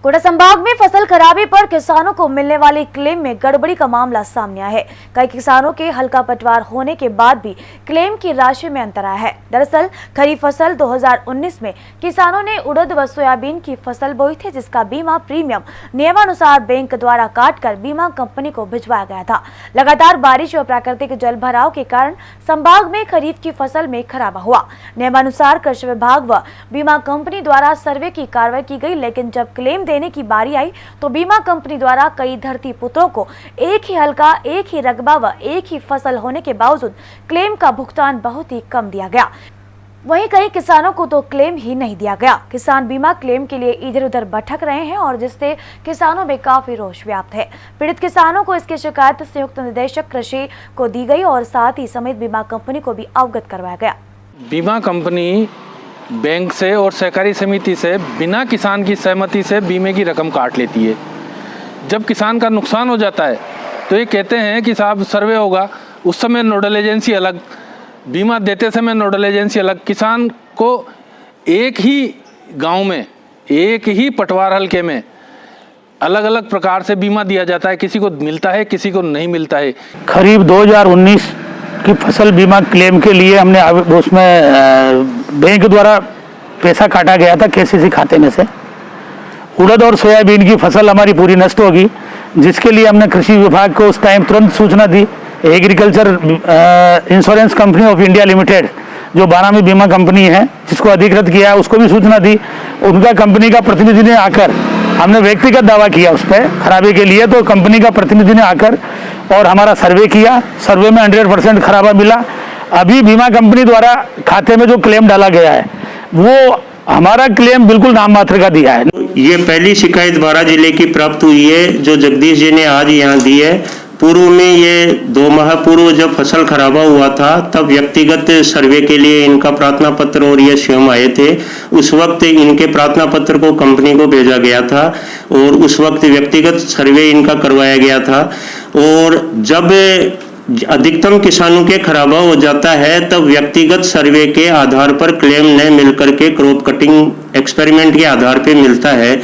कोटा संभाग में फसल खराबे पर किसानों को मिलने वाली क्लेम में गड़बड़ी का मामला सामने आया है। कई किसानों के हल्का पटवार होने के बाद भी क्लेम की राशि में अंतर आया है। दरअसल खरीफ फसल 2019 में किसानों ने उड़द व सोयाबीन की फसल बोई थी, जिसका बीमा प्रीमियम नियमानुसार बैंक द्वारा काटकर बीमा कंपनी को भिजवाया गया था। लगातार बारिश और प्राकृतिक जल भराव के कारण संभाग में खरीफ की फसल में खराबा हुआ। नियमानुसार कृषि विभाग व बीमा कंपनी द्वारा सर्वे की कार्रवाई की गई, लेकिन जब क्लेम देने की बारी आई तो बीमा कंपनी द्वारा कई धरती पुत्रों को एक ही हल्का, एक ही रकबा व एक ही फसल होने के बावजूद क्लेम का भुगतान बहुत ही कम दिया गया। वहीं कई किसानों को तो क्लेम ही नहीं दिया गया। किसान बीमा क्लेम के लिए इधर उधर भटक रहे हैं और जिससे किसानों में काफी रोष व्याप्त है। पीड़ित किसानों को इसकी शिकायत संयुक्त निदेशक कृषि को दी गई और साथ ही समेत बीमा कंपनी को भी अवगत करवाया गया। बीमा कंपनी बैंक से और सहकारी समिति से बिना किसान की सहमति से बीमे की रकम काट लेती है। जब किसान का नुकसान हो जाता है तो ये कहते हैं कि साहब सर्वे होगा, उस समय नोडल एजेंसी अलग, बीमा देते समय नोडल एजेंसी अलग। किसान को एक ही गांव में, एक ही पटवार हल्के में अलग अलग प्रकार से बीमा दिया जाता है। किसी को मिलता है, किसी को नहीं मिलता है। खरीफ 2019 की फसल बीमा क्लेम के लिए हमने उसमें बैंक द्वारा पैसा काटा गया था केसीसी खाते में से। उड़द और सोयाबीन की फसल हमारी पूरी नष्ट होगी, जिसके लिए हमने कृषि विभाग को उस टाइम तुरंत सूचना दी। Agriculture insurance company of India limited, जो 12वीं बीमा कंपनी है जिसको अधिकृत किया है, उसको भी सूचना दी। उनका कंपनी का प्रतिनिधि ने आकर, हमने व्यक्तिगत दावा किया उस पर खराबे के लिए, तो कंपनी का प्रतिनिधि ने आकर और हमारा सर्वे किया। सर्वे में 100% खराबा मिला। अभी बीमा कंपनी द्वारा खाते में जो क्लेम डाला गया है वो हमारा क्लेम बिल्कुल नाम मात्र का दिया है। ये पहली शिकायत बारां जिले की प्राप्त हुई है, जो जगदीश जी ने आज यहाँ दी है। पूर्व में ये 2 माह पूर्व जब फसल खराबा हुआ था तब व्यक्तिगत सर्वे के लिए इनका प्रार्थना पत्र और ये स्वयं आए थे। उस वक्त इनके प्रार्थना पत्र को कंपनी को भेजा गया था और उस वक्त व्यक्तिगत सर्वे इनका करवाया गया था। और जब अधिकतम किसानों के खराबा हो जाता है तब व्यक्तिगत सर्वे के आधार पर क्लेम न मिलकर के क्रॉप कटिंग एक्सपेरिमेंट के आधार पर मिलता है।